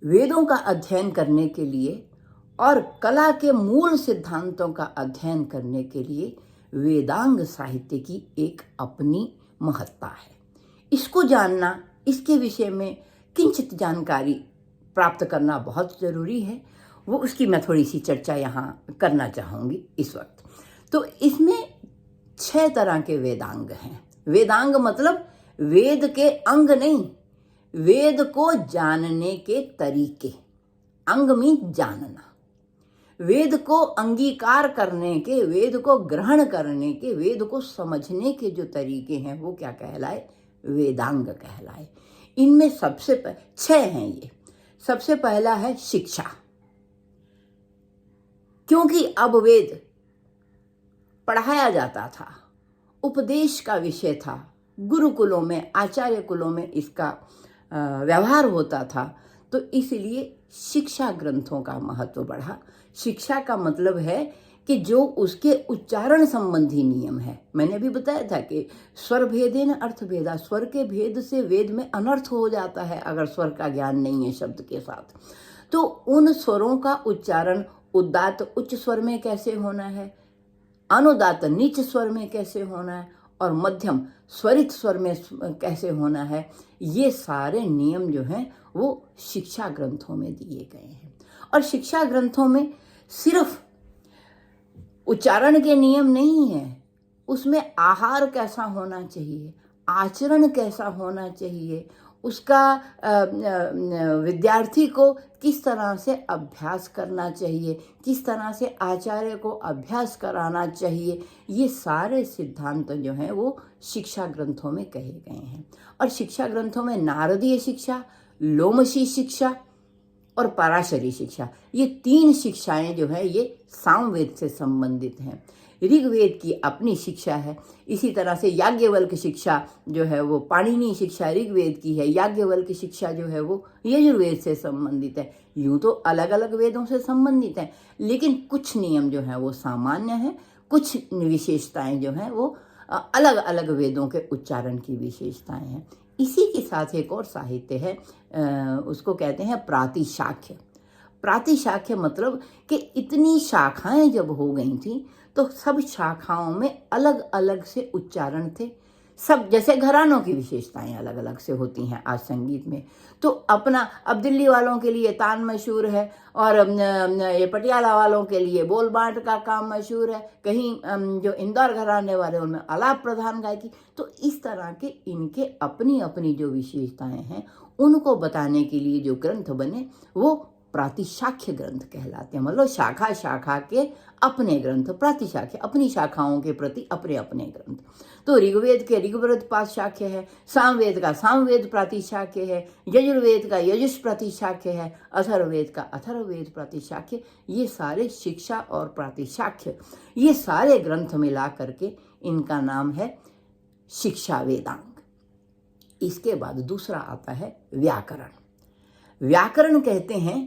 वेदों का अध्ययन करने के लिए और कला के मूल सिद्धांतों का अध्ययन करने के लिए वेदांग साहित्य की एक अपनी महत्ता है। इसको जानना, इसके विषय में किंचित जानकारी प्राप्त करना बहुत ज़रूरी है। वो उसकी मैं थोड़ी सी चर्चा यहाँ करना चाहूँगी इस वक्त। तो इसमें 6 तरह के वेदांग हैं। वेदांग मतलब वेद के अंग नहीं, वेद को जानने के तरीके। अंग मीन जानना, वेद को अंगीकार करने के, वेद को ग्रहण करने के, वेद को समझने के जो तरीके हैं वो क्या कहलाए? वेदांग कहलाए। इनमें सबसे 6 हैं ये। सबसे पहला है शिक्षा, क्योंकि अब वेद पढ़ाया जाता था, उपदेश का विषय था, गुरुकुलों में, आचार्य कुलों में इसका व्यवहार होता था, तो इसलिए शिक्षा ग्रंथों का महत्व बढ़ा। शिक्षा का मतलब है कि जो उसके उच्चारण संबंधी नियम है। मैंने अभी बताया था कि स्वर भेदेन अर्थ भेदा, स्वर के भेद से वेद में अनर्थ हो जाता है अगर स्वर का ज्ञान नहीं है शब्द के साथ। तो उन स्वरों का उच्चारण उदात्त उच्च स्वर में कैसे होना है, अनुदात्त नीच स्वर में कैसे होना है, और मध्यम स्वरित स्वर में कैसे होना है, ये सारे नियम जो हैं वो शिक्षा ग्रंथों में दिए गए हैं। और शिक्षा ग्रंथों में सिर्फ उच्चारण के नियम नहीं है, उसमें आहार कैसा होना चाहिए, आचरण कैसा होना चाहिए, उसका विद्यार्थी को किस तरह से अभ्यास करना चाहिए, किस तरह से आचार्य को अभ्यास कराना चाहिए, ये सारे सिद्धांत जो हैं वो शिक्षा ग्रंथों में कहे गए हैं। और शिक्षा ग्रंथों में नारदीय शिक्षा, लोमशी शिक्षा और पराशरी शिक्षा, ये 3 शिक्षाएं जो है ये सामवेद से संबंधित हैं। ऋग्वेद की अपनी शिक्षा है, इसी तरह से याज्ञवल्क्य शिक्षा जो है वो पाणिनि शिक्षा ऋग्वेद की है, याज्ञवल्क्य शिक्षा जो है वो यजुर्वेद से संबंधित है। यूँ तो अलग अलग वेदों से संबंधित हैं, लेकिन कुछ नियम जो हैं वो सामान्य हैं, कुछ विशेषताएं जो हैं वो अलग अलग वेदों के उच्चारण की विशेषताएं हैं। इसी के साथ एक और साहित्य है, उसको कहते हैं प्रातिशाख्य। प्रातिशाख्य मतलब कि इतनी शाखाएं जब हो गई थी तो सब शाखाओं में अलग अलग से उच्चारण थे। सब जैसे घरानों की विशेषताएं अलग अलग से होती हैं आज संगीत में, तो अपना अब दिल्ली वालों के लिए तान मशहूर है, और ये पटियाला वालों के लिए बोल बांट का काम मशहूर है, कहीं जो इंदौर घराने वाले उनमें आलाप प्रधान गायकी। तो इस तरह के इनके अपनी अपनी जो विशेषताएं हैं उनको बताने के लिए जो ग्रंथ बने वो प्रातिशाख्य ग्रंथ कहलाते हैं। मतलब शाखा शाखा के अपने ग्रंथ, प्रातिशाख्य अपनी शाखाओं के प्रति अपने अपने ग्रंथ। तो ऋग्वेद के ऋग्वेद प्रातिशाख्य है, सामवेद का सामवेद प्रातिशाख्य है, यजुर्वेद का यजुष प्रातिशाख्य है, अथर्ववेद का अथर्ववेद प्रातिशाख्य। ये सारे शिक्षा और प्रातिशाख्य, ये सारे ग्रंथ मिला करके इनका नाम है शिक्षा वेदांग। इसके बाद दूसरा आता है व्याकरण। व्याकरण कहते हैं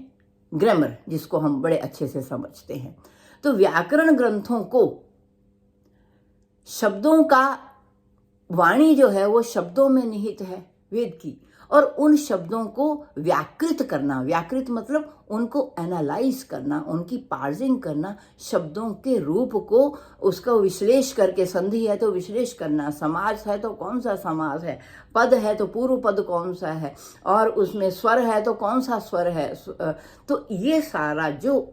ग्रामर, जिसको हम बड़े अच्छे से समझते हैं। तो व्याकरण ग्रंथों को शब्दों का, वाणी जो है वो शब्दों में निहित है वेद की, और उन शब्दों को व्याकृत करना, व्याकृत मतलब उनको एनालाइज करना, उनकी पार्सिंग करना, शब्दों के रूप को उसका विश्लेष करके, संधि है तो विश्लेष करना, समास है तो कौन सा समास है, पद है तो पूर्व पद कौन सा है, और उसमें स्वर है तो कौन सा स्वर है। तो ये सारा जो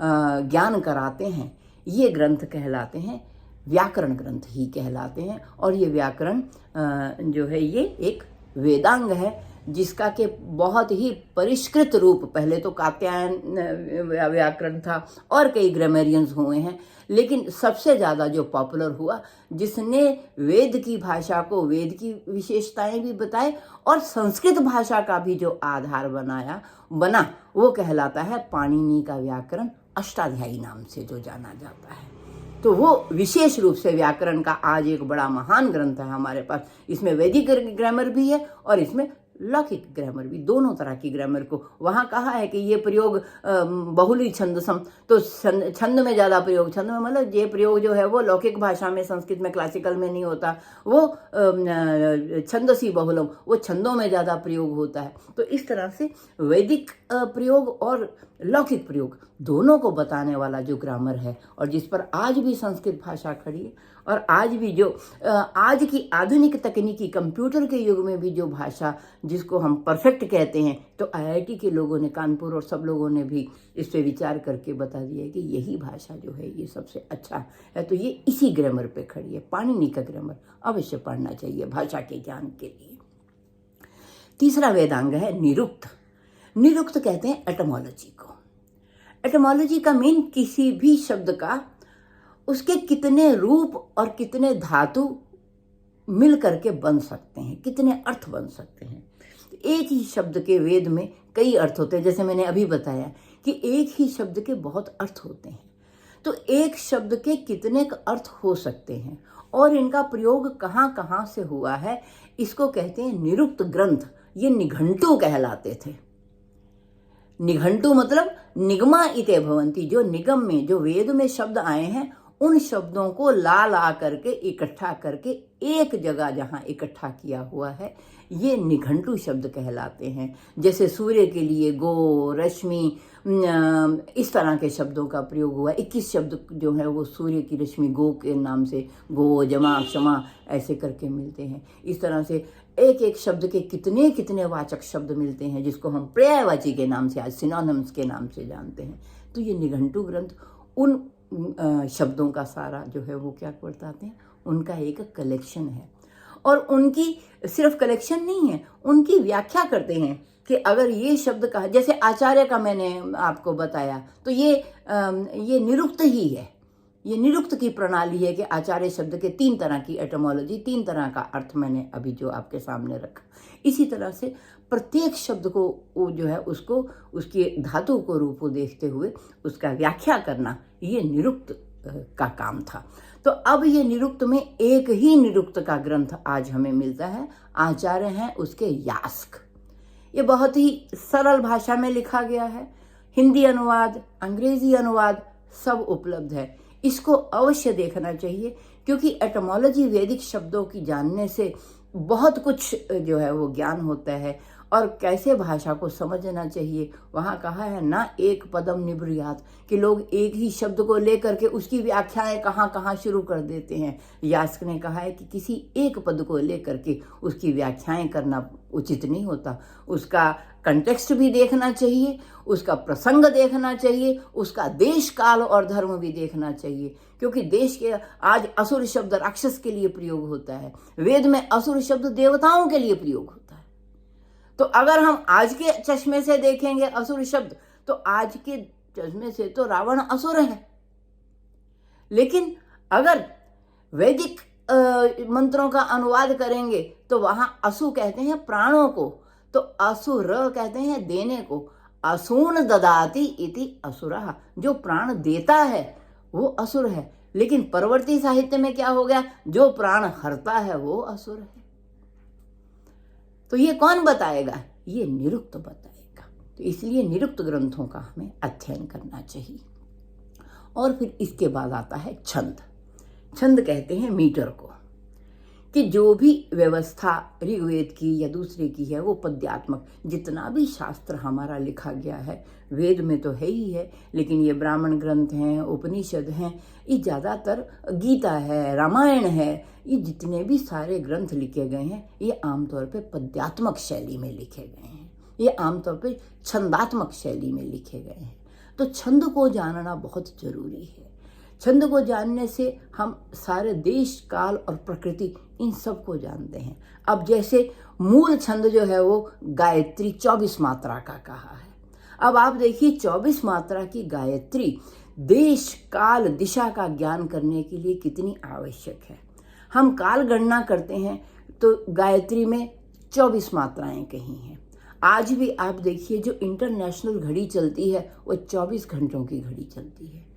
ज्ञान कराते हैं ये ग्रंथ कहलाते हैं व्याकरण ग्रंथ ही कहलाते हैं। और ये व्याकरण जो है ये एक वेदांग है, जिसका के बहुत ही परिष्कृत रूप, पहले तो कात्यायन व्याकरण था और कई ग्रामेरियंस हुए हैं, लेकिन सबसे ज़्यादा जो पॉपुलर हुआ, जिसने वेद की भाषा को, वेद की विशेषताएं भी बताए और संस्कृत भाषा का भी जो आधार बना, वो कहलाता है पाणिनि का व्याकरण, अष्टाध्यायी नाम से जो जाना जाता है। तो वो विशेष रूप से व्याकरण का आज एक बड़ा महान ग्रंथ है हमारे पास। इसमें वैदिक ग्रामर भी है और इसमें लौकिक ग्रामर भी, दोनों तरह की ग्रामर को। वहाँ कहा है कि ये प्रयोग बहुली छंदसम, तो छंद में ज़्यादा प्रयोग, छंद में मतलब ये प्रयोग जो है वो लौकिक भाषा में, संस्कृत में, क्लासिकल में नहीं होता, वो छंदसी बहुलम, वो छंदों में ज़्यादा प्रयोग होता है। तो इस तरह से वैदिक प्रयोग और लौकिक प्रयोग दोनों को बताने वाला जो ग्रामर है, और जिस पर आज भी संस्कृत भाषा खड़ी है, और आज भी जो आज की आधुनिक तकनीकी कंप्यूटर के युग में भी जो भाषा जिसको हम परफेक्ट कहते हैं, तो आईआईटी के लोगों ने, कानपुर और सब लोगों ने भी इस पे विचार करके बता दिया है कि यही भाषा जो है ये सबसे अच्छा है। तो ये इसी ग्रामर पे खड़ी है। पाणिनि का ग्रामर अवश्य पढ़ना चाहिए भाषा के ज्ञान के लिए। तीसरा वेदांग है निरुक्त। निरुक्त कहते हैं एटमोलॉजी को। एटमोलॉजी का मीन किसी भी शब्द का उसके कितने रूप और कितने धातु मिल करके बन सकते हैं, कितने अर्थ बन सकते हैं। एक ही शब्द के वेद में कई अर्थ होते हैं, जैसे मैंने अभी बताया कि एक ही शब्द के बहुत अर्थ होते हैं। तो एक शब्द के कितने अर्थ हो सकते हैं और इनका प्रयोग कहाँ कहाँ से हुआ है, इसको कहते हैं निरुक्त ग्रंथ। ये निघंटु कहलाते थे। निघंटु मतलब निगमा इते भवंती, जो निगम में, जो वेद में शब्द आए हैं उन शब्दों को ला करके इकट्ठा करके एक जगह जहाँ इकट्ठा किया हुआ है, ये निघंटु शब्द कहलाते हैं। जैसे सूर्य के लिए गो, रश्मि, इस तरह के शब्दों का प्रयोग हुआ। 21 शब्द जो है वो सूर्य की रश्मि गो के नाम से, गो, जमा, क्षमा ऐसे करके मिलते हैं। इस तरह से एक एक शब्द के कितने कितने वाचक शब्द मिलते हैं, जिसको हम पर्यायवाची के नाम से, आज सिनोनिम्स के नाम से जानते हैं। तो ये निघंटु ग्रंथ उन शब्दों का सारा जो है वो क्या बताते हैं, उनका एक कलेक्शन है। और उनकी सिर्फ कलेक्शन नहीं है, उनकी व्याख्या करते हैं कि अगर ये शब्द का, जैसे आचार्य का मैंने आपको बताया, तो ये निरुक्त ही है। ये निरुक्त की प्रणाली है कि आचार्य शब्द के 3 तरह की एटमोलॉजी, 3 तरह का अर्थ मैंने अभी जो आपके सामने रखा। इसी तरह से प्रत्येक शब्द को जो है उसको, उसकी धातु को रूप देखते हुए उसका व्याख्या करना, ये निरुक्त का काम था। तो अब ये निरुक्त में एक ही निरुक्त का ग्रंथ आज हमें मिलता है। आचार्य हैं उसके यास्क। ये बहुत ही सरल भाषा में लिखा गया है। हिंदी अनुवाद, अंग्रेजी अनुवाद सब उपलब्ध है। इसको अवश्य देखना चाहिए, क्योंकि एटमोलॉजी, वैदिक शब्दों की जानने से बहुत कुछ जो है वो ज्ञान होता है, और कैसे भाषा को समझना चाहिए। वहाँ कहा है ना एक पदम निब्रियात, कि लोग एक ही शब्द को लेकर के उसकी व्याख्याएं कहाँ कहाँ शुरू कर देते हैं। यास्क ने कहा है कि किसी एक पद को लेकर के उसकी व्याख्याएं करना उचित नहीं होता। उसका कंटेक्स्ट भी देखना चाहिए, उसका प्रसंग देखना चाहिए, उसका देश, काल और धर्म भी देखना चाहिए। क्योंकि देश के आज असुर शब्द राक्षस के लिए प्रयोग होता है, वेद में असुर शब्द देवताओं के लिए प्रयोग होता है। तो अगर हम आज के चश्मे से देखेंगे असुर शब्द, तो आज के चश्मे से तो रावण असुर है। लेकिन अगर वैदिक मंत्रों का अनुवाद करेंगे तो वहां असु कहते हैं प्राणों को, तो असुर कहते हैं देने को। असून ददाति इति असुरः, जो प्राण देता है वो असुर है। लेकिन परवर्ती साहित्य में क्या हो गया, जो प्राण हरता है वो असुर है। तो ये कौन बताएगा, ये निरुक्त बताएगा। तो इसलिए निरुक्त ग्रंथों का हमें अध्ययन करना चाहिए। और फिर इसके बाद आता है छंद। छंद कहते हैं मीटर को, कि जो भी व्यवस्था ऋग्वेद की या दूसरे की है वो पद्यात्मक, जितना भी शास्त्र हमारा लिखा गया है, वेद में तो है ही है, लेकिन ये ब्राह्मण ग्रंथ हैं, उपनिषद हैं, ये ज़्यादातर गीता है, रामायण है, ये जितने भी सारे ग्रंथ लिखे गए हैं ये आमतौर पे पद्यात्मक शैली में लिखे गए हैं, ये आमतौर पे छंदात्मक शैली में लिखे गए हैं। तो छंद को जानना बहुत जरूरी है। छंद को जानने से हम सारे देश, काल और प्रकृति इन सब को जानते हैं। अब जैसे मूल छंद जो है वो गायत्री 24 मात्रा का कहा है। अब आप देखिए 24 मात्रा की गायत्री देश, काल, दिशा का ज्ञान करने के लिए कितनी आवश्यक है। हम काल गणना करते हैं तो गायत्री में 24 मात्राएं कही हैं। आज भी आप देखिए जो इंटरनेशनल घड़ी चलती है वो 24 घंटों की घड़ी चलती है।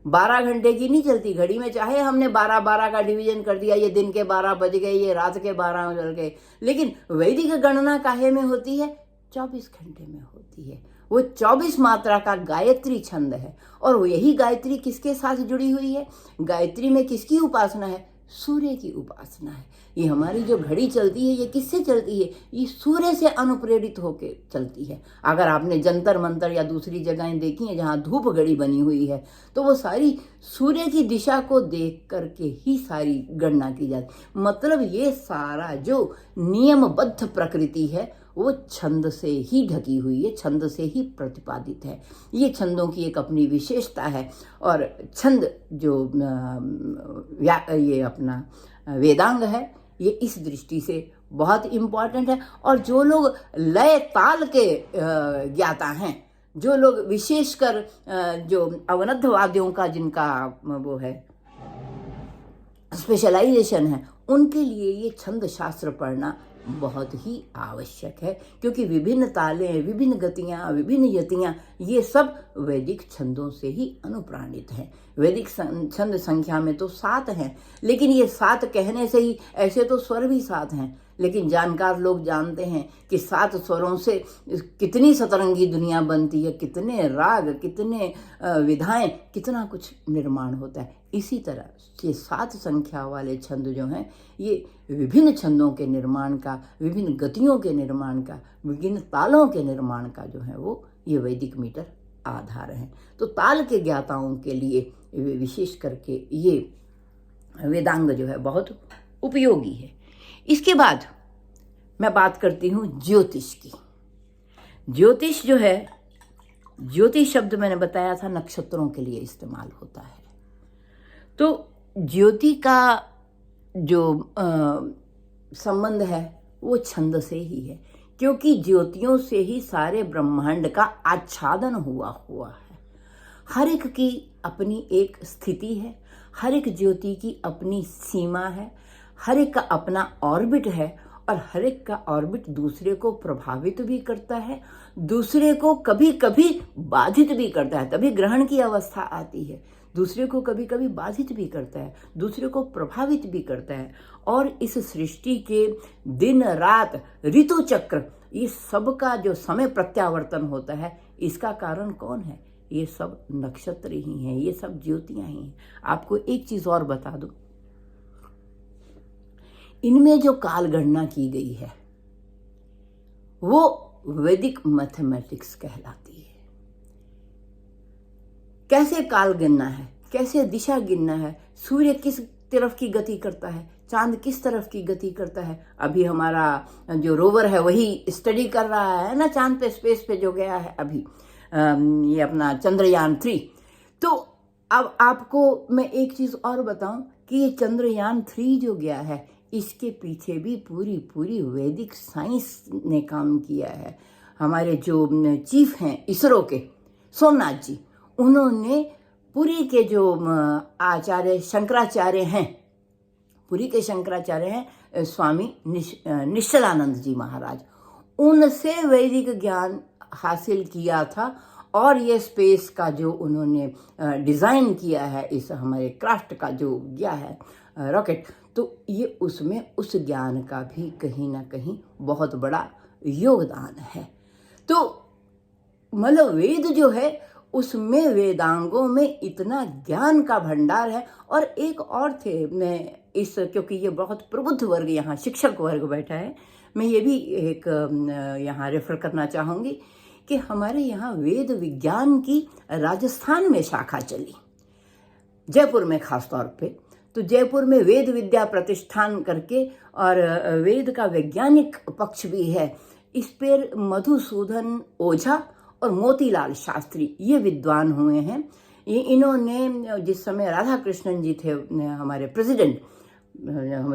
12 घंटे की नहीं चलती घड़ी में, चाहे हमने 12-12 का डिवीजन कर दिया, ये दिन के 12 बज गए, ये रात के 12 चल गए, लेकिन वैदिक गणना काहे में होती है? 24 घंटे में होती है। वो 24 मात्रा का गायत्री छंद है। और यही गायत्री किसके साथ जुड़ी हुई है? गायत्री में किसकी उपासना है? सूर्य की उपासना है। ये हमारी जो घड़ी चलती है, ये किससे चलती है? ये सूर्य से अनुप्रेरित होकर चलती है। अगर आपने जंतर मंतर या दूसरी जगहें देखी हैं जहाँ धूप घड़ी बनी हुई है, तो वो सारी सूर्य की दिशा को देख करके ही सारी गणना की जाती। मतलब ये सारा जो नियमबद्ध प्रकृति है वो छंद से ही ढकी हुई है, छंद से ही प्रतिपादित है। ये छंदों की एक अपनी विशेषता है। और छंद जो ये अपना वेदांग है, ये इस दृष्टि से बहुत इम्पॉर्टेंट है। और जो लोग लय ताल के ज्ञाता हैं, जो लोग विशेषकर जो अवनद्धवादियों का जिनका वो है स्पेशलाइजेशन है, उनके लिए ये छंद शास्त्र पढ़ना बहुत ही आवश्यक है। क्योंकि विभिन्न तालें, विभिन्न गतियाँ, विभिन्न यतियाँ, ये सब वैदिक छंदों से ही अनुप्राणित हैं। वैदिक छंद संख्या में तो 7 हैं, लेकिन ये 7 कहने से ही, ऐसे तो स्वर भी 7 हैं, लेकिन जानकार लोग जानते हैं कि 7 स्वरों से कितनी सतरंगी दुनिया बनती है, कितने राग, कितने विधाएं, कितना कुछ निर्माण होता है। इसी तरह ये 7 संख्या वाले छंद जो हैं, ये विभिन्न छंदों के निर्माण का, विभिन्न गतियों के निर्माण का, विभिन्न तालों के निर्माण का जो है वो ये वैदिक मीटर आधार है। तो ताल के ज्ञाताओं के लिए विशेष करके ये वेदांग जो है बहुत उपयोगी है। इसके बाद मैं बात करती हूँ ज्योतिष की। ज्योतिष जो है, ज्योतिष शब्द मैंने बताया था नक्षत्रों के लिए इस्तेमाल होता है। तो ज्योति का जो संबंध है वो छंद से ही है, क्योंकि ज्योतियों से ही सारे ब्रह्मांड का आच्छादन हुआ है। हर एक की अपनी एक स्थिति है, हर एक ज्योति की अपनी सीमा है, हर एक का अपना ऑर्बिट है, और हर एक का ऑर्बिट दूसरे को प्रभावित भी करता है, दूसरे को कभी कभी बाधित भी करता है। तभी ग्रहण की अवस्था आती है। दूसरे को कभी कभी बाधित भी करता है, दूसरे को प्रभावित भी करता है। और इस सृष्टि के दिन रात ऋतु चक्र, ये सब का जो समय प्रत्यावर्तन होता है, इसका कारण कौन है? ये सब नक्षत्र ही हैं, ये सब ज्योतियां ही हैं। आपको एक चीज और बता दूं, इनमें जो काल गणना की गई है वो वैदिक मैथमेटिक्स कहलाती है। कैसे काल गिनना है, कैसे दिशा गिनना है, सूर्य किस तरफ की गति करता है, चांद किस तरफ की गति करता है। अभी हमारा जो रोवर है वही स्टडी कर रहा है ना, चांद पे, स्पेस पे जो गया है अभी, ये अपना चंद्रयान 3। तो अब आपको मैं एक चीज और बताऊं कि ये चंद्रयान 3 जो गया है, इसके पीछे भी पूरी वैदिक साइंस ने काम किया है। हमारे जो चीफ हैं इसरो के, सोमनाथ जी, उन्होंने पुरी के जो आचार्य शंकराचार्य हैं, पुरी के शंकराचार्य हैं स्वामी निश्चलानंद जी महाराज, उनसे वैदिक ज्ञान हासिल किया था। और ये स्पेस का जो उन्होंने डिज़ाइन किया है, इस हमारे क्राफ्ट का जो गया है रॉकेट, तो ये उसमें उस ज्ञान का भी कहीं ना कहीं बहुत बड़ा योगदान है। तो मतलब वेद जो है उसमें, वेदांगों में इतना ज्ञान का भंडार है। और एक और थे, मैं इस, क्योंकि ये बहुत प्रबुद्ध वर्ग यहाँ शिक्षक वर्ग बैठा है, मैं ये भी एक यहाँ रेफर करना चाहूँगी कि हमारे यहाँ वेद विज्ञान की राजस्थान में शाखा चली, जयपुर में खास तौर पे। तो जयपुर में वेद विद्या प्रतिष्ठान करके, और वेद का वैज्ञानिक पक्ष भी है। इस पर मधुसूदन ओझा और मोतीलाल शास्त्री ये विद्वान हुए हैं। ये इन्होंने जिस समय राधा कृष्णन जी थे हमारे प्रेसिडेंट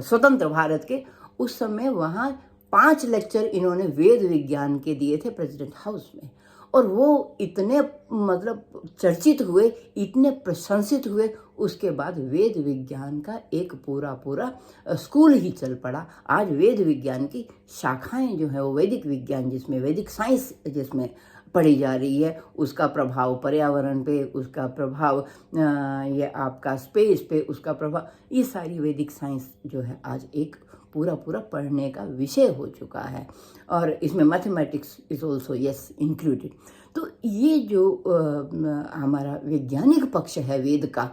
स्वतंत्र भारत के, उस समय वहाँ 5 लेक्चर इन्होंने वेद विज्ञान के दिए थे प्रेसिडेंट हाउस में, और वो इतने मतलब चर्चित हुए, इतने प्रशंसित हुए। उसके बाद वेद विज्ञान का एक पूरा स्कूल ही चल पड़ा। आज वेद विज्ञान की शाखाएं जो है वो वैदिक विज्ञान, जिसमें वैदिक साइंस जिसमें पढ़ी जा रही है, उसका प्रभाव पर्यावरण पे, उसका प्रभाव ये आपका स्पेस पे, उसका प्रभाव, ये सारी वैदिक साइंस जो है आज एक पूरा पढ़ने का विषय हो चुका है। और इसमें mathematics is also yes included. तो ये जो हमारा वैज्ञानिक पक्ष है वेद का,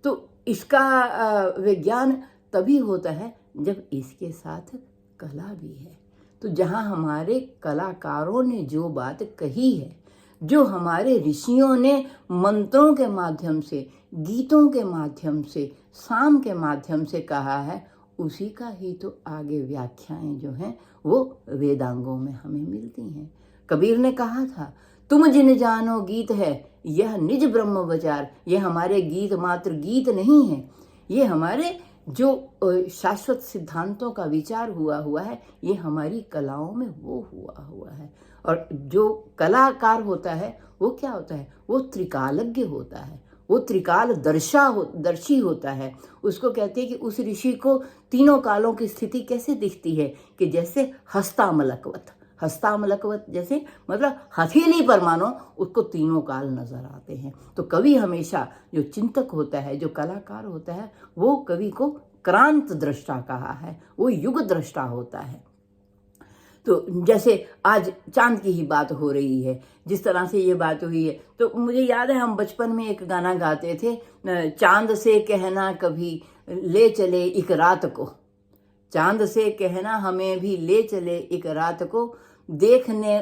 तो इसका विज्ञान तभी होता है जब इसके साथ कला भी है। तो जहाँ हमारे कलाकारों ने जो बात कही है, जो हमारे ऋषियों ने मंत्रों के माध्यम से, गीतों के माध्यम से, साम के माध्यम से कहा है, उसी का ही तो आगे व्याख्याएं जो हैं वो वेदांगों में हमें मिलती हैं। कबीर ने कहा था, तुम जिन जानो गीत है यह निज ब्रह्म विचार। ये हमारे गीत मात्र गीत नहीं है, ये हमारे जो शाश्वत सिद्धांतों का विचार हुआ है, ये हमारी कलाओं में वो हुआ है। और जो कलाकार होता है वो क्या होता है, वो त्रिकालज्ञ होता है, वो त्रिकाल दर्शी होता है। उसको कहते हैं कि उस ऋषि को तीनों कालों की स्थिति कैसे दिखती है, कि जैसे हस्तामलकवत, जैसे मतलब हथेली पर मानो उसको तीनों काल नजर आते हैं। तो कवि हमेशा, जो चिंतक होता है, जो कलाकार होता है, वो कवि को क्रांत दृष्टा कहा है, वो युग दृष्टा होता है। तो जैसे आज चांद की ही बात हो रही है, जिस तरह से ये बात हुई है, तो मुझे याद है हम बचपन में एक गाना गाते थे, चांद से कहना कभी ले चले एक रात को, चांद से कहना हमें भी ले चले एक रात को, देखने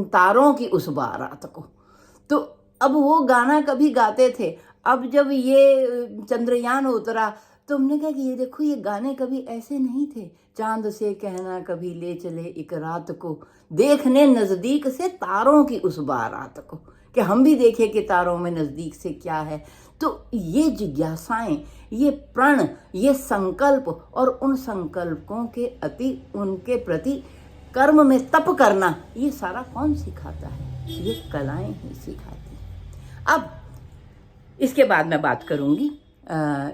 तारों की उस बारात को। तो अब वो गाना कभी गाते थे, अब जब ये चंद्रयान उतरा तो हमने कहा कि ये देखो, ये गाने कभी ऐसे नहीं थे। चांद से कहना कभी ले चले एक रात को, देखने नजदीक से तारों की उस बारात को, कि हम भी देखें कि तारों में नजदीक से क्या है। तो ये जिज्ञासाएं, ये प्रण, ये संकल्प, और उन संकल्पों के उनके प्रति कर्म में तप करना, ये सारा कौन सिखाता है? ये कलाएं ही सिखाती हैं। अब इसके बाद मैं बात करूंगी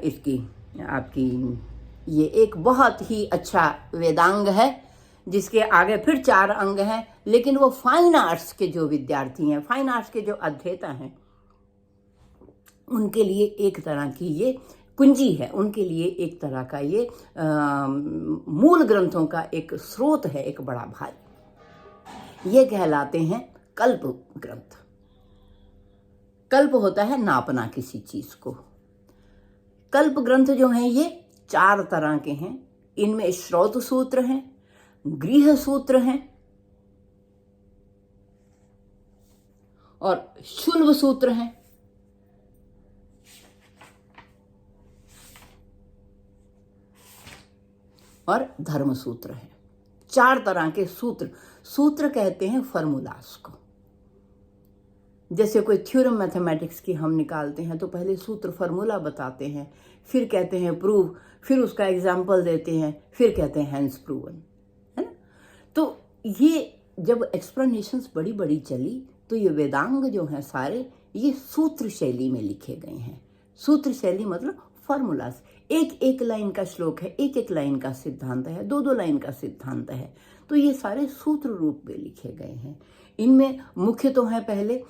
इसकी, आपकी ये एक बहुत ही अच्छा वेदांग है, जिसके आगे फिर 4 अंग हैं, लेकिन वो फाइन आर्ट्स के जो विद्यार्थी हैं, फाइन आर्ट्स के जो अध्येता हैं, उनके लिए एक तरह की ये कुंजी है, उनके लिए एक तरह का ये मूल ग्रंथों का एक स्रोत है, एक बड़ा भारी। ये कहलाते हैं कल्प ग्रंथ। कल्प होता है नापना किसी चीज को। कल्प ग्रंथ जो हैं ये 4 तरह के हैं। इनमें श्रौत सूत्र हैं, गृह सूत्र हैं, और शुल्ब सूत्र हैं, और धर्म सूत्र है। 4 तरह के सूत्र कहते हैं फॉर्मूलास को। जैसे कोई थ्योरम मैथमेटिक्स की हम निकालते हैं तो पहले सूत्र फॉर्मूला बताते हैं, फिर कहते हैं प्रूव, फिर उसका एग्जाम्पल देते हैं, फिर कहते हैं हैंस प्रूवन, है ना। तो ये जब एक्सप्लेनेशंस बड़ी बड़ी चली तो ये वेदांग जो हैं सारे, ये सूत्र शैली में लिखे गए हैं। सूत्र शैली मतलब फॉर्मूलास, एक लाइन का श्लोक है, एक लाइन का सिद्धांत है, 2 लाइन का सिद्धांत है। तो ये सारे सूत्र रूप में लिखे गए हैं। इनमें मुख्य तो है पहले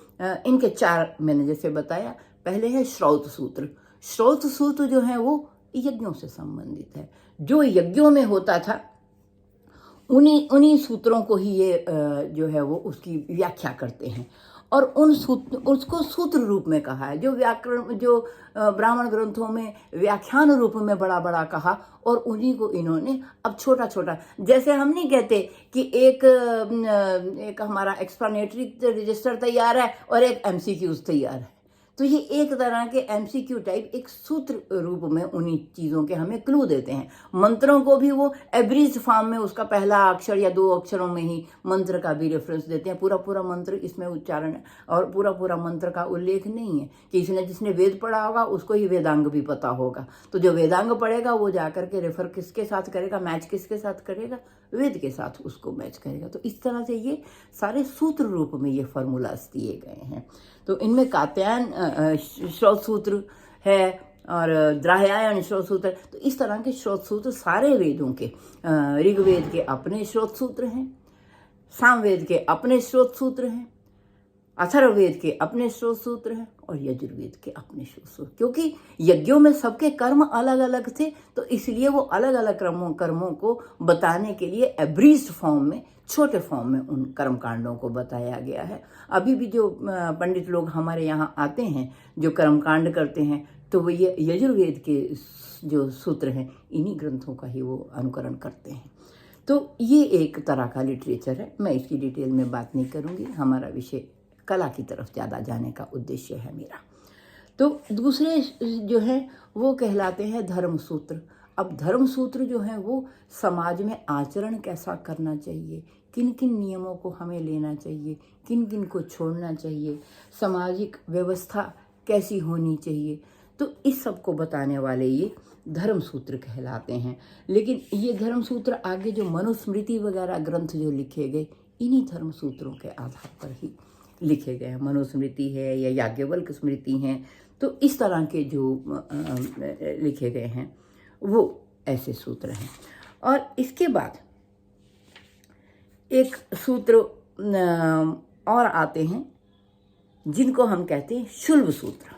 इनके 4 मैंने जैसे बताया। पहले है श्रौत सूत्र। श्रौत सूत्र जो है वो यज्ञों से संबंधित है। जो यज्ञों में होता था उन्हीं सूत्रों को ही ये जो है वो उसकी व्याख्या करते हैं, और उसको सूत्र रूप में कहा है। जो व्याकरण, जो ब्राह्मण ग्रंथों में व्याख्यान रूप में बड़ा बड़ा कहा, और उन्हीं को इन्होंने अब छोटा छोटा, जैसे हम नहीं कहते कि एक हमारा एक्सप्लेनेटरी रजिस्टर तैयार है और एक MCQs तैयार है, तो ये एक तरह के एमसीक्यू टाइप एक सूत्र रूप में उन्हीं चीज़ों के हमें क्लू देते हैं। मंत्रों को भी वो एब्रिज फॉर्म में उसका पहला अक्षर या 2 अक्षरों में ही मंत्र का भी रेफरेंस देते हैं। पूरा पूरा मंत्र इसमें उच्चारण है और पूरा पूरा मंत्र का उल्लेख नहीं है कि जिसने वेद पढ़ा होगा उसको ही वेदांग भी पता होगा। तो जो वेदांग पढ़ेगा वो जाकर के रेफर किसके साथ करेगा, मैच किसके साथ करेगा, वेद के साथ उसको मैच करेगा। तो इस तरह से ये सारे सूत्र रूप में ये फॉर्मूलाज दिए गए हैं। तो इनमें कात्यायन स्रोत सूत्र है और द्राह्यायन स्रोत सूत्र। तो इस तरह के स्रोत सूत्र सारे वेदों के, ऋग्वेद के अपने स्रोत सूत्र हैं, सामवेद के अपने स्रोत सूत्र हैं, अथर्ववेद के अपने स्रोत सूत्र हैं और यजुर्वेद के अपने स्रोत सूत्र। क्योंकि यज्ञों में सबके कर्म अलग अलग थे तो इसलिए वो अलग अलग कर्मों को बताने के लिए एब्रीज्ड फॉर्म में, छोटे फॉर्म में उन कर्म कांडों को बताया गया है। अभी भी जो पंडित लोग हमारे यहाँ आते हैं जो कर्म कांड करते हैं तो वो ये यजुर्वेद के जो सूत्र हैं इन्हीं ग्रंथों का ही वो अनुकरण करते हैं। तो ये एक तरह का लिटरेचर है। मैं इसकी डिटेल में बात नहीं करूँगी, हमारा विषय कला की तरफ ज़्यादा जाने का उद्देश्य है मेरा। तो दूसरे जो है वो कहलाते हैं धर्म सूत्र। अब धर्म सूत्र जो है वो समाज में आचरण कैसा करना चाहिए, किन किन नियमों को हमें लेना चाहिए, किन किन को छोड़ना चाहिए, सामाजिक व्यवस्था कैसी होनी चाहिए, तो इस सब को बताने वाले ये धर्म सूत्र कहलाते हैं। लेकिन ये धर्म सूत्र आगे जो मनुस्मृति वगैरह ग्रंथ जो लिखे गए इन्हीं धर्म सूत्रों के आधार पर ही लिखे गए हैं। मनुस्मृति है या याज्ञवल्क्य स्मृति हैं, तो इस तरह के जो लिखे गए हैं वो ऐसे सूत्र हैं। और इसके बाद एक सूत्र और आते हैं जिनको हम कहते हैं शुल्ब सूत्र।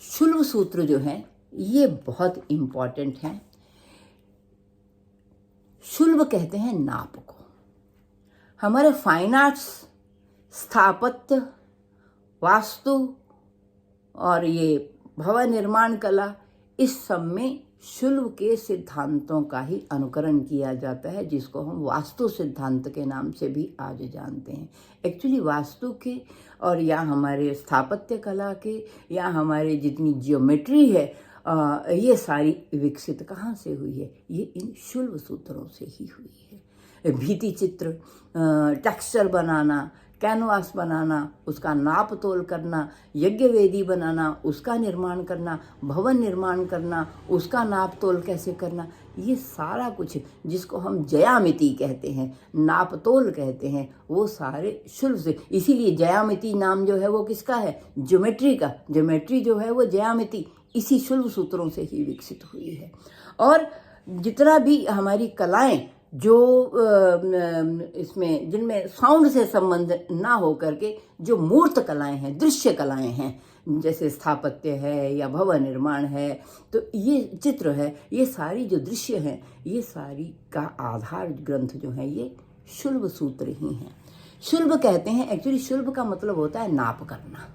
शुल्ब सूत्र जो है ये बहुत इम्पॉर्टेंट है। शुल्ब कहते हैं नाप को। हमारे फाइन आर्ट्स, स्थापत्य, वास्तु और ये भवन निर्माण कला, इस सब में शुल्ब के सिद्धांतों का ही अनुकरण किया जाता है, जिसको हम वास्तु सिद्धांत के नाम से भी आज जानते हैं। एक्चुअली वास्तु के और या हमारे स्थापत्य कला के या हमारे जितनी जियोमेट्री है ये सारी विकसित कहाँ से हुई है, ये इन शुल्ब सूत्रों से ही हुई है। भित्ति चित्र, टेक्सचर बनाना, कैनवास बनाना, उसका नाप तोल करना, यज्ञ वेदी बनाना, उसका निर्माण करना, भवन निर्माण करना, उसका नाप तोल कैसे करना, ये सारा कुछ जिसको हम ज्यामिति कहते हैं, नाप तोल कहते हैं, वो सारे शुल्ब से। इसीलिए ज्यामिति नाम जो है वो किसका है, ज्योमेट्री का। ज्योमेट्री जो है वो ज्यामिति इसी शुल्ब सूत्रों से ही विकसित हुई है। और जितना भी हमारी कलाएं जो इसमें जिनमें साउंड से संबंध ना हो करके जो मूर्त कलाएं हैं, दृश्य कलाएं हैं, जैसे स्थापत्य है या भवन निर्माण है, तो ये चित्र है, ये सारी जो दृश्य हैं, ये सारी का आधार ग्रंथ जो है ये शुल्ब सूत्र ही हैं। शुल्ब कहते हैं, एक्चुअली शुल्ब का मतलब होता है नाप करना।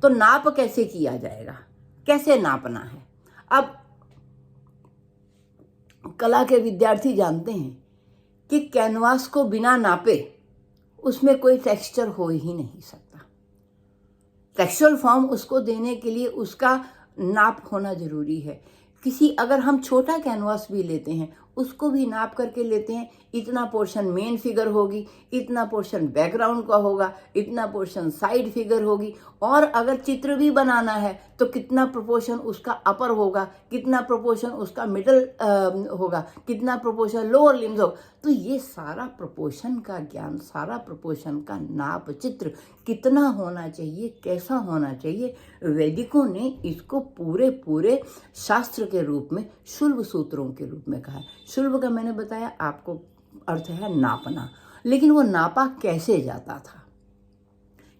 तो नाप कैसे किया जाएगा, कैसे नापना है। अब कला के विद्यार्थी जानते हैं कि कैनवास को बिना नापे उसमें कोई टेक्सचर हो ही नहीं सकता। टेक्सचुअल फॉर्म उसको देने के लिए उसका नाप होना जरूरी है। अगर हम छोटा कैनवास भी लेते हैं उसको भी नाप करके लेते हैं। इतना पोर्शन मेन फिगर होगी, इतना पोर्शन बैकग्राउंड का होगा, इतना पोर्शन साइड फिगर होगी। और अगर चित्र भी बनाना है तो कितना प्रोपोर्शन उसका अपर होगा, कितना प्रोपोर्शन उसका मिडल होगा, कितना प्रोपोर्शन लोअर लिम्स होगा। तो ये सारा प्रोपोर्शन का ज्ञान, सारा प्रोपोर्शन का नाप, चित्र कितना होना चाहिए, कैसा होना चाहिए, वैदिकों ने इसको पूरे शास्त्र के रूप में शुल्ब सूत्रों के रूप में कहा है। शुल्ब का मैंने बताया आपको अर्थ है नापना। लेकिन वो नापा कैसे जाता था,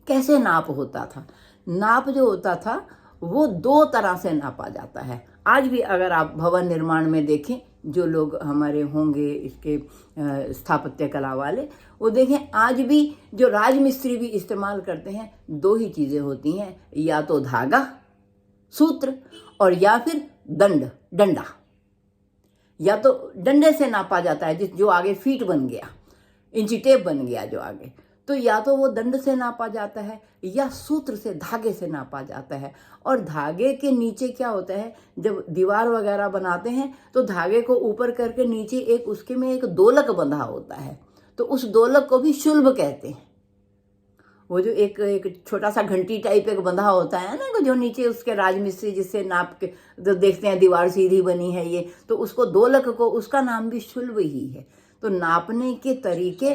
कैसे नाप होता था। नाप जो होता था वो 2 तरह से नापा जाता है। आज भी अगर आप भवन निर्माण में देखें, जो लोग हमारे होंगे इसके स्थापत्य कला वाले, वो देखें आज भी जो राजमिस्त्री भी इस्तेमाल करते हैं 2 ही चीज़ें होती हैं, या तो धागा सूत्र और या फिर डंडा। या तो डंडे से नापा जाता है जो आगे फीट बन गया, इंची टेप बन गया जो आगे, तो या तो वो दंड से नापा जाता है या सूत्र से, धागे से नापा जाता है। और धागे के नीचे क्या होता है, जब दीवार वगैरह बनाते हैं तो धागे को ऊपर करके नीचे एक उसके में एक दोलक बंधा होता है, तो उस दोलक को भी शुल्ब कहते हैं। वो जो एक छोटा सा घंटी टाइप एक बंधा होता है ना, जो नीचे उसके राजमिस्त्री जिससे नाप के जो देखते हैं दीवार सीधी बनी है ये, तो उसको दोलक को, उसका नाम भी शुल्ब ही है। तो नापने के तरीके,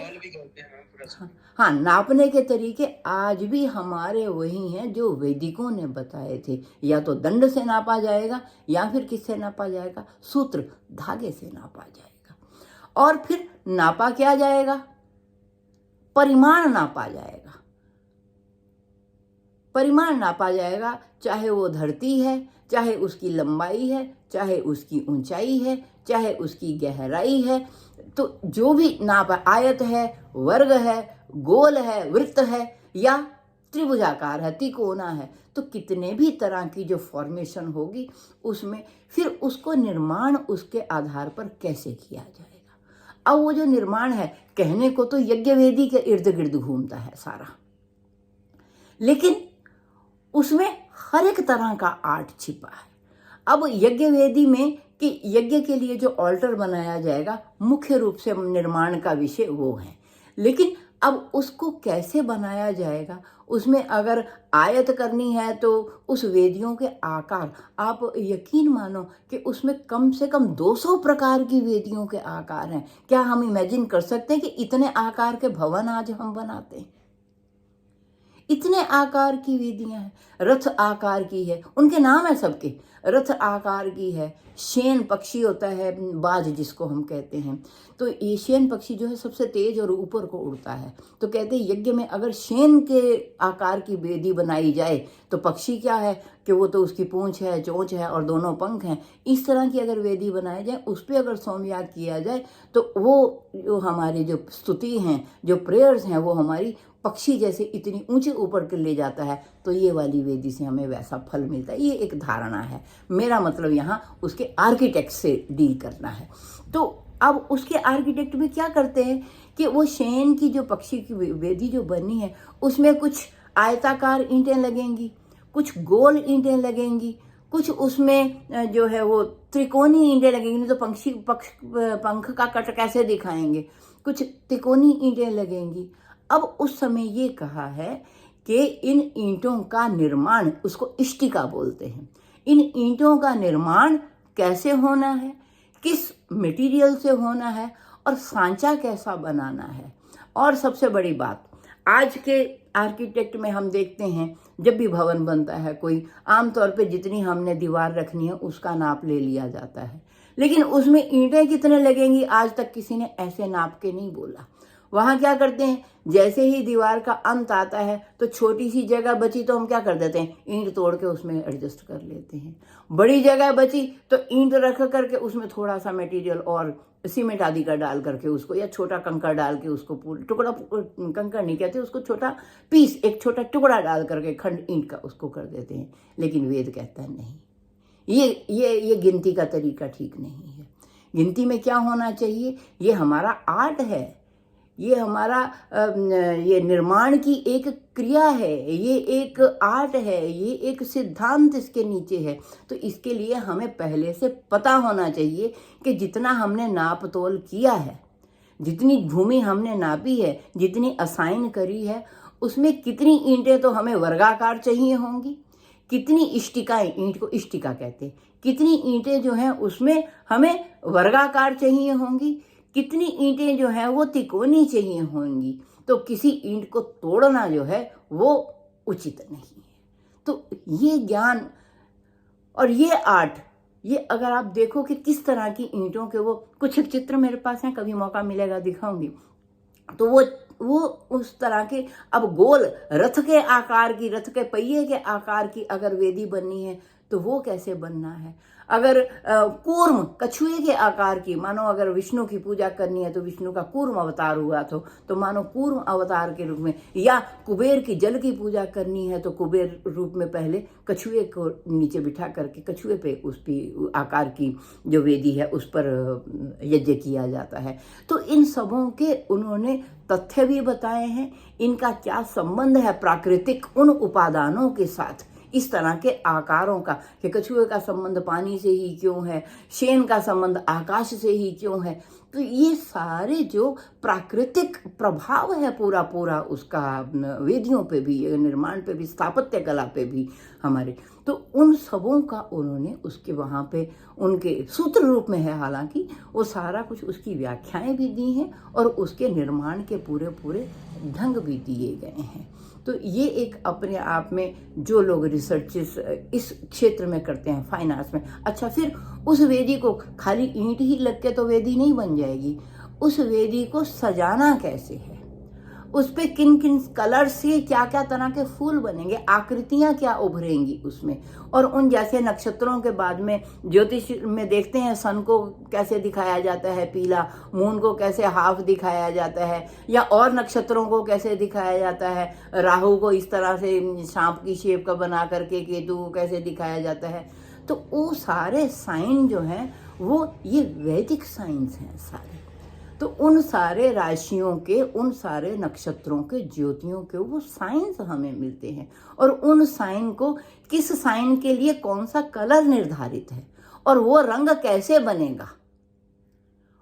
हाँ, नापने के तरीके आज भी हमारे वही हैं जो वैदिकों ने बताए थे। या तो दंड से नापा जाएगा या फिर किससे नापा जाएगा, सूत्र, धागे से नापा जाएगा। और फिर नापा क्या जाएगा, परिमाण नापा जाएगा। परिमाण नापा जाएगा, चाहे वो धरती है, चाहे उसकी लंबाई है, चाहे उसकी ऊंचाई है, चाहे उसकी गहराई है। तो जो भी नाप है, आयत है, वर्ग है, गोल है, वृत्त है या त्रिभुजाकार है, तिकोना है, तो कितने भी तरह की जो फॉर्मेशन होगी उसमें फिर उसको निर्माण उसके आधार पर कैसे किया जाएगा। अब वो जो निर्माण है, कहने को तो यज्ञ वेदी के इर्द गिर्द घूमता है सारा, लेकिन उसमें हर एक तरह का आर्ट छिपा है। अब यज्ञ वेदी में कि यज्ञ के लिए जो ऑल्टर बनाया जाएगा, मुख्य रूप से निर्माण का विषय वो है। लेकिन अब उसको कैसे बनाया जाएगा, उसमें अगर आयत करनी है तो उस वेदियों के आकार, आप यकीन मानो कि उसमें कम से कम 200 प्रकार की वेदियों के आकार हैं। क्या हम इमेजिन कर सकते हैं कि इतने आकार के भवन आज हम बनाते हैं? इतने आकार की वेदियां हैं। रथ आकार की है, उनके नाम है सबके, रथ आकार की है। शेन पक्षी होता है, बाज जिसको हम कहते हैं, तो ये शेन पक्षी जो है सबसे तेज और ऊपर को उड़ता है। तो कहते हैं यज्ञ में अगर शेन के आकार की वेदी बनाई जाए तो पक्षी क्या है कि वो तो उसकी पूंछ है, चोंच है और दोनों पंख हैं। इस तरह की अगर वेदी बनाई जाए, उस पर अगर सोमयाग किया जाए, तो वो जो हमारी जो स्तुति हैं, जो प्रेयर्स हैं, वो हमारी पक्षी जैसे इतनी ऊंचे ऊपर के ले जाता है। तो ये वाली वेदी से हमें वैसा फल मिलता है। ये एक धारणा है, मेरा मतलब यहाँ उसके आर्किटेक्ट से डील करना है। तो अब उसके आर्किटेक्ट भी क्या करते हैं कि वो शेन की जो पक्षी की वेदी जो बनी है, उसमें कुछ आयताकार ईंटें लगेंगी, कुछ गोल ईंटें लगेंगी, कुछ उसमें जो है वो त्रिकोणी ईंटें लगेंगी, नहीं तो पंख का कट कैसे दिखाएंगे, कुछ त्रिकोणी ईंटें लगेंगी। अब उस समय ये कहा है कि इन ईंटों का निर्माण, उसको इष्टिका बोलते हैं, इन ईंटों का निर्माण कैसे होना है, किस मटेरियल से होना है और सांचा कैसा बनाना है। और सबसे बड़ी बात, आज के आर्किटेक्ट में हम देखते हैं जब भी भवन बनता है कोई, आमतौर पे जितनी हमने दीवार रखनी है उसका नाप ले लिया जाता है, लेकिन उसमें ईंटें कितने लगेंगी आज तक किसी ने ऐसे नाप के नहीं बोला। वहाँ क्या करते हैं, जैसे ही दीवार का अंत आता है तो छोटी सी जगह बची तो हम क्या कर देते हैं, ईंट तोड़ के उसमें एडजस्ट कर लेते हैं। बड़ी जगह बची तो ईंट रख करके उसमें थोड़ा सा मटेरियल और सीमेंट आदि का डाल करके उसको, या छोटा कंकड़ डाल के उसको, पूरा टुकड़ा, कंकड़ नहीं कहते उसको, छोटा पीस, एक छोटा टुकड़ा डाल करके खंड ईंट का उसको कर देते हैं। लेकिन वेद कहता है नहीं, ये गिनती का तरीका ठीक नहीं है। गिनती में क्या होना चाहिए, ये हमारा आर्ट है, ये हमारा ये निर्माण की एक क्रिया है, ये एक आर्ट है, ये एक सिद्धांत इसके नीचे है। तो इसके लिए हमें पहले से पता होना चाहिए कि जितना हमने नाप तोल किया है, जितनी भूमि हमने नापी है, जितनी असाइन करी है, उसमें कितनी ईंटें तो हमें वर्गाकार चाहिए होंगी, कितनी इष्टिकाएं, ईंट को इष्टिका कहते हैं, कितनी ईंटें जो हैं उसमें हमें वर्गाकार चाहिए होंगी, कितनी ईंटें जो हैं वो तिकोनी चाहिए होंगी। तो किसी ईंट को तोड़ना जो है वो उचित नहीं है। तो ये ज्ञान और ये आर्ट, ये अगर आप देखो कि किस तरह की ईंटों के वो कुछ चित्र मेरे पास हैं, कभी मौका मिलेगा दिखाऊंगी, तो वो उस तरह के, अब गोल रथ के आकार की, रथ के पहिए के आकार की अगर वेदी बननी है तो वो कैसे बनना है। अगर कूर्म कछुए के आकार की, मानो अगर विष्णु की पूजा करनी है तो विष्णु का कूर्म अवतार हुआ तो मानो कूर्म अवतार के रूप में, या कुबेर की जल की पूजा करनी है तो कुबेर रूप में पहले कछुए को नीचे बिठा करके कछुए पे उसकी आकार की जो वेदी है उस पर यज्ञ किया जाता है। तो इन सबों के उन्होंने तथ्य भी बताए हैं, इनका क्या संबंध है प्राकृतिक उन उपादानों के साथ, इस तरह के आकारों का, कि कछुए का संबंध पानी से ही क्यों है, शेन का संबंध आकाश से ही क्यों है। तो ये सारे जो प्राकृतिक प्रभाव है पूरा पूरा उसका वेदियों पे भी, निर्माण पे भी, स्थापत्य कला पे भी हमारे, तो उन सबों का उन्होंने उसके वहाँ पे उनके सूत्र रूप में है, हालांकि वो सारा कुछ उसकी व्याख्याएं भी दी हैं और उसके निर्माण के पूरे पूरे ढंग भी दिए गए हैं। तो ये एक अपने आप में जो लोग रिसर्चेस इस क्षेत्र में करते हैं फाइन आर्ट्स में, अच्छा फिर उस वेदी को खाली ईंट ही लग के तो वेदी नहीं बन जाएगी, उस वेदी को सजाना कैसे है, उस पे किन किन कलर से क्या क्या तरह के फूल बनेंगे, आकृतियां क्या उभरेंगी उसमें, और उन जैसे नक्षत्रों के बाद में ज्योतिष में देखते हैं सन को कैसे दिखाया जाता है पीला, मून को कैसे हाफ दिखाया जाता है, या और नक्षत्रों को कैसे दिखाया जाता है, राहु को इस तरह से सांप की शेप का बना करके, केतु को कैसे दिखाया जाता है। तो वो सारे साइन जो हैं वो ये वैदिक साइंस हैं सारे। तो उन सारे राशियों के, उन सारे नक्षत्रों के, ज्योतियों के वो साइंस हमें मिलते हैं, और उन साइन को, किस साइन के लिए कौन सा कलर निर्धारित है और वो रंग कैसे बनेगा,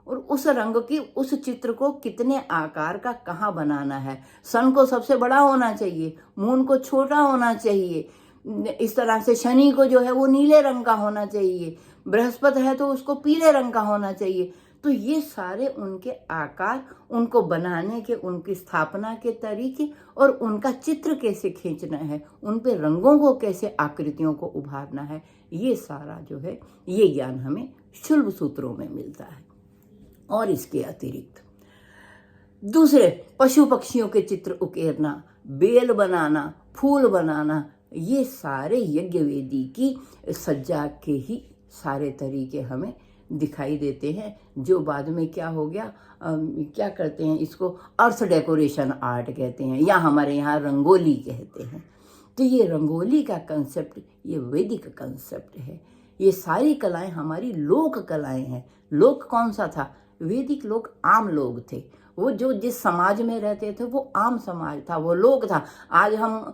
और उस रंग की, उस चित्र को कितने आकार का कहाँ बनाना है। सन को सबसे बड़ा होना चाहिए, मून को छोटा होना चाहिए, इस तरह से शनि को जो है वो नीले रंग का होना चाहिए, बृहस्पति है तो उसको पीले रंग का होना चाहिए। तो ये सारे उनके आकार, उनको बनाने के, उनकी स्थापना के तरीके, और उनका चित्र कैसे खींचना है, उन पे रंगों को कैसे, आकृतियों को उभारना है, ये सारा जो है ये ज्ञान हमें शुल्ब सूत्रों में मिलता है। और इसके अतिरिक्त दूसरे पशु पक्षियों के चित्र उकेरना, बेल बनाना, फूल बनाना, ये सारे यज्ञ वेदी की सज्जा के ही सारे तरीके हमें दिखाई देते हैं, जो बाद में क्या हो गया, क्या करते हैं इसको, अर्थ डेकोरेशन आर्ट कहते हैं, या हमारे यहाँ रंगोली कहते हैं। तो ये रंगोली का कंसेप्ट ये वैदिक कंसेप्ट है। ये सारी कलाएं हमारी लोक कलाएं हैं। लोक कौन सा था? वैदिक लोग आम लोग थे, वो जो जिस समाज में रहते थे वो आम समाज था, वो लोक था। आज हम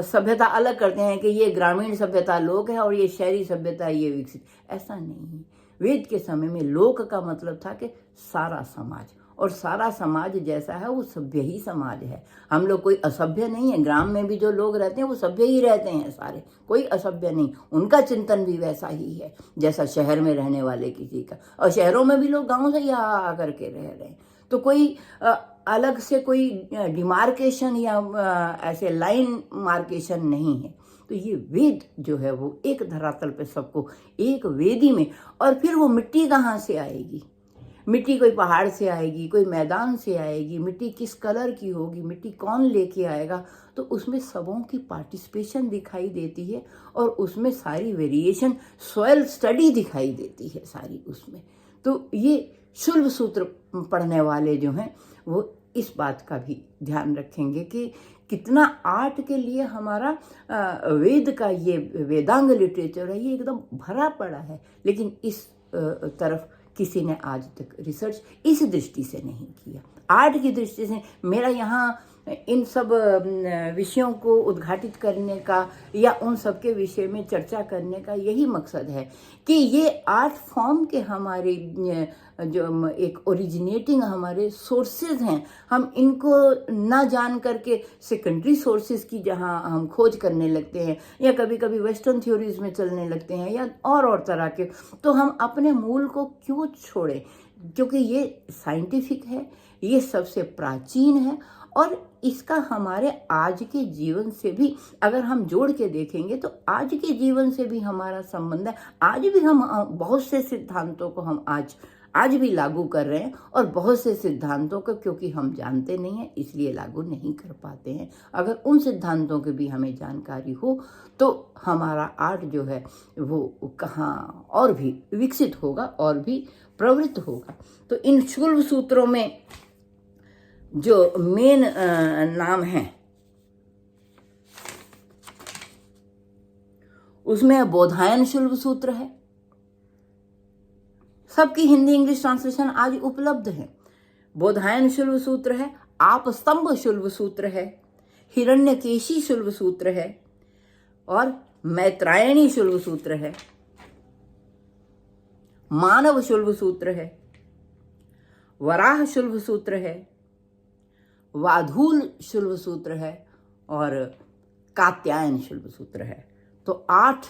सभ्यता अलग करते हैं कि ये ग्रामीण सभ्यता लोक है और ये शहरी सभ्यता ये विकसित, ऐसा नहीं। वेद के समय में लोक का मतलब था कि सारा समाज, और सारा समाज जैसा है वो सभ्य ही समाज है। हम लोग कोई असभ्य नहीं है, ग्राम में भी जो लोग रहते हैं वो सभ्य ही रहते हैं सारे, कोई असभ्य नहीं। उनका चिंतन भी वैसा ही है जैसा शहर में रहने वाले किसी का, और शहरों में भी लोग गाँव से ही आ करके रह रहे हैं। तो कोई अलग से कोई डिमार्केशन या ऐसे लाइन मार्केशन नहीं है। तो ये वेद जो है वो एक धरातल पे सबको एक वेदी में, और फिर वो मिट्टी कहाँ से आएगी? मिट्टी कोई पहाड़ से आएगी, कोई मैदान से आएगी, मिट्टी किस कलर की होगी, मिट्टी कौन लेके आएगा? तो उसमें सबों की पार्टिसिपेशन दिखाई देती है, और उसमें सारी वेरिएशन, सॉइल स्टडी दिखाई देती है सारी उसमें। तो ये शुल्ब सूत्र पढ़ने वाले जो हैं वो इस बात का भी ध्यान रखेंगे कि कितना आर्ट के लिए हमारा वेद का ये वेदांग लिटरेचर है ये एकदम भरा पड़ा है, लेकिन इस तरफ किसी ने आज तक रिसर्च इस दृष्टि से नहीं किया। आर्ट की दृष्टि से मेरा यहाँ इन सब विषयों को उद्घाटित करने का या उन सब के विषय में चर्चा करने का यही मकसद है कि ये आर्ट फॉर्म के हमारे जो एक ओरिजिनेटिंग हमारे सोर्सेज हैं, हम इनको ना जान करके सेकेंडरी सोर्सेज की जहाँ हम खोज करने लगते हैं, या कभी कभी वेस्टर्न थ्योरीज में चलने लगते हैं, या और तरह के, तो हम अपने मूल को क्यों छोड़ें? क्योंकि ये साइंटिफिक है, ये सबसे प्राचीन है, और इसका हमारे आज के जीवन से भी अगर हम जोड़ के देखेंगे तो आज के जीवन से भी हमारा संबंध है। आज भी हम बहुत से सिद्धांतों को हम आज आज भी लागू कर रहे हैं, और बहुत से सिद्धांतों को क्योंकि हम जानते नहीं हैं इसलिए लागू नहीं कर पाते हैं। अगर उन सिद्धांतों की भी हमें जानकारी हो तो हमारा आर्ट जो है वो कहाँ और भी विकसित होगा और भी प्रवृत्त होगा। तो इन शुल्ब सूत्रों में जो मेन नाम है उसमें बोधायन शुल्ब सूत्र है। सबकी हिंदी इंग्लिश ट्रांसलेशन आज उपलब्ध है। बोधायन शुल्ब सूत्र है, आप स्तंभ शुल्ब सूत्र है, हिरण्यकेशी शुल्ब सूत्र है, और मैत्रायणी शुल्ब सूत्र है, मानव शुल्ब सूत्र है, वराह शुल्ब सूत्र है, वाधूल शुल्ब सूत्र है, और कात्यायन शुल्ब सूत्र है। तो 8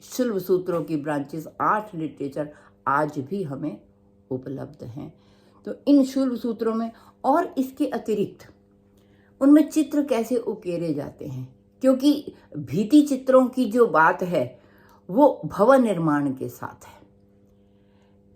शुल्ब सूत्रों की ब्रांचेस, 8 लिटरेचर आज भी हमें उपलब्ध हैं। तो इन शुल्ब सूत्रों में और इसके अतिरिक्त उनमें चित्र कैसे उकेरे जाते हैं, क्योंकि भित्ति चित्रों की जो बात है वो भवन निर्माण के साथ है।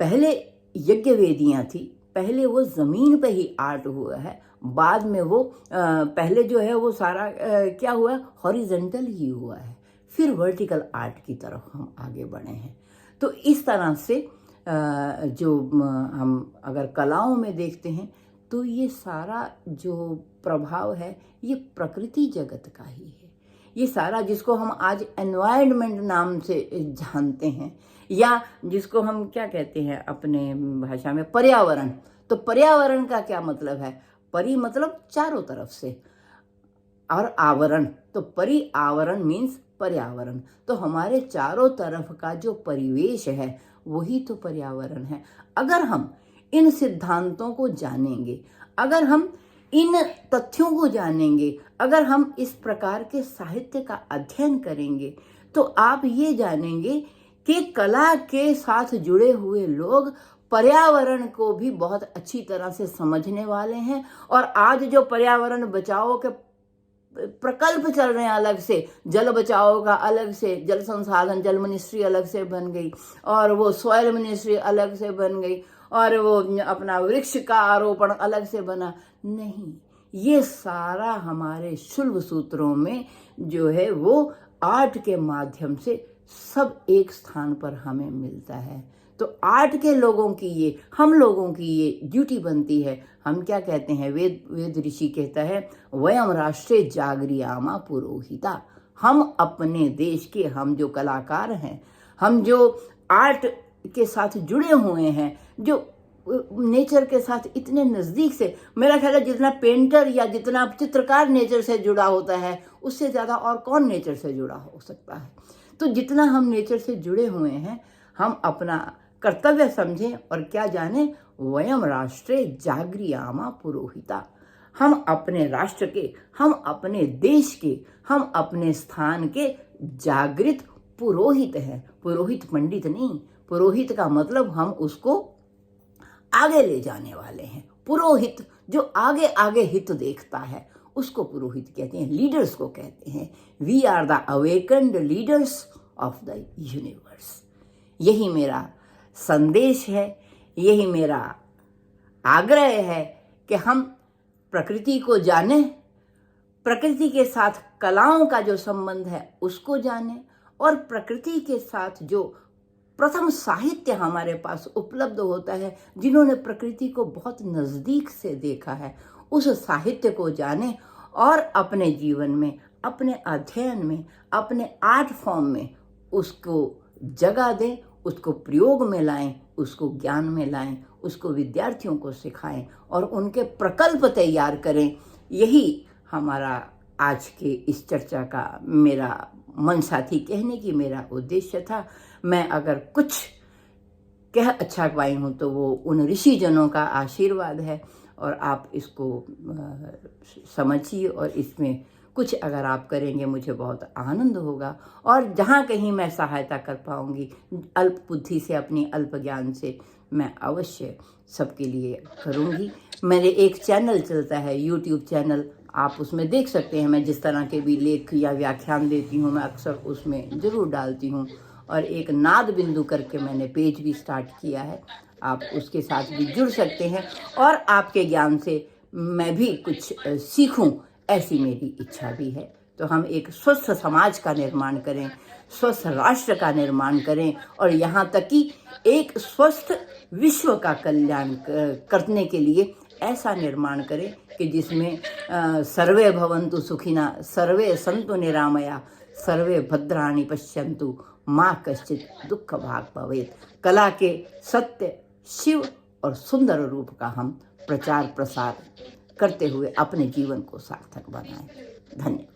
पहले यज्ञ वेदियां थी, पहले वो जमीन पे ही आर्ट हुआ है, बाद में वो पहले जो है वो सारा क्या हुआ, हॉरिजेंटल ही हुआ है, फिर वर्टिकल आर्ट की तरफ हम आगे बढ़े हैं। तो इस तरह से जो हम अगर कलाओं में देखते हैं तो ये सारा जो प्रभाव है ये प्रकृति जगत का ही है। ये सारा जिसको हम आज एनवायरनमेंट नाम से जानते हैं, या जिसको हम क्या कहते हैं अपने भाषा में पर्यावरण। तो पर्यावरण का क्या मतलब है, परि मतलब चारों तरफ से, और आवरण, तो परिआवरण मीन्स पर्यावरण। तो हमारे चारों तरफ का जो परिवेश है वही तो पर्यावरण है। अगर हम इन सिद्धांतों को जानेंगे, अगर हम इन तथ्यों को जानेंगे, अगर हम इस प्रकार के साहित्य का अध्ययन करेंगे, तो आप ये जानेंगे कि कला के साथ जुड़े हुए लोग पर्यावरण को भी बहुत अच्छी तरह से समझने वाले हैं। और आज जो पर्यावरण बचाओ के प्रकल्प चल रहे हैं, अलग से जल बचाओ का अलग से, जल संसाधन जल मिनिस्ट्री अलग से बन गई, और वो सॉइल मिनिस्ट्री अलग से बन गई, और वो अपना वृक्ष का आरोपण अलग से बना। नहीं, ये सारा हमारे शुल्ब सूत्रों में जो है वो आर्ट के माध्यम से सब एक स्थान पर हमें मिलता है। तो आर्ट के लोगों की ये, हम लोगों की ये ड्यूटी बनती है। हम क्या कहते हैं, वेद ऋषि कहता है वयम राष्ट्रे जागरियामा पुरोहिता। हम अपने देश के, हम जो कलाकार हैं, हम जो आर्ट के साथ जुड़े हुए हैं, जो नेचर के साथ इतने नज़दीक से, मेरा ख्याल है जितना पेंटर या जितना चित्रकार नेचर से जुड़ा होता है उससे ज़्यादा और कौन नेचर से जुड़ा हो सकता है। तो जितना हम नेचर से जुड़े हुए हैं, हम अपना कर्तव्य समझें और क्या जाने, वयम राष्ट्रे जागरियामा पुरोहिता। हम अपने राष्ट्र के, हम अपने देश के, हम अपने स्थान के जागृत पुरोहित हैं। पुरोहित पंडित नहीं, पुरोहित का मतलब हम उसको आगे ले जाने वाले हैं। पुरोहित जो आगे आगे हित देखता है उसको पुरोहित कहते हैं, लीडर्स को कहते हैं। We are the awakened leaders of the universe. यही मेरा संदेश है, यही मेरा आग्रह है कि हम प्रकृति को जानें, प्रकृति के साथ कलाओं का जो संबंध है उसको जानें, और प्रकृति के साथ जो प्रथम साहित्य हमारे पास उपलब्ध होता है, जिन्होंने प्रकृति को बहुत नज़दीक से देखा है, उस साहित्य को जानें और अपने जीवन में, अपने अध्ययन में, अपने आर्ट फॉर्म में उसको जगह दें, उसको प्रयोग में लाएं, उसको ज्ञान में लाएं, उसको विद्यार्थियों को सिखाएं और उनके प्रकल्प तैयार करें। यही हमारा आज के इस चर्चा का मेरा मनसा थी, कहने की मेरा उद्देश्य था। मैं अगर कुछ कह अच्छा पाई हूँ तो वो उन ऋषि जनों का आशीर्वाद है, और आप इसको समझिए और इसमें कुछ अगर आप करेंगे मुझे बहुत आनंद होगा। और जहाँ कहीं मैं सहायता कर पाऊँगी अल्प बुद्धि से, अपनी अल्प ज्ञान से, मैं अवश्य सबके लिए करूँगी। मेरे एक चैनल चलता है, यूट्यूब चैनल, आप उसमें देख सकते हैं। मैं जिस तरह के भी लेख या व्याख्यान देती हूँ मैं अक्सर उसमें ज़रूर डालती हूँ। और एक नाद बिंदु करके मैंने पेज भी स्टार्ट किया है, आप उसके साथ भी जुड़ सकते हैं और आपके ज्ञान से मैं भी कुछ सीखूं, ऐसी मेरी इच्छा भी है। तो हम एक स्वस्थ समाज का निर्माण करें, स्वस्थ राष्ट्र का निर्माण करें और यहाँ तक कि एक स्वस्थ विश्व का कल्याण करने के लिए ऐसा निर्माण करें कि जिसमें सर्वे भवन्तु सुखिनः, सर्वे सन्तु निरामया, सर्वे भद्राणि पश्यन्तु माँ कश्चित दुख भाग भवेत्। कला के सत्य, शिव और सुंदर रूप का हम प्रचार प्रसार करते हुए अपने जीवन को सार्थक बनाएं। धन्यवाद।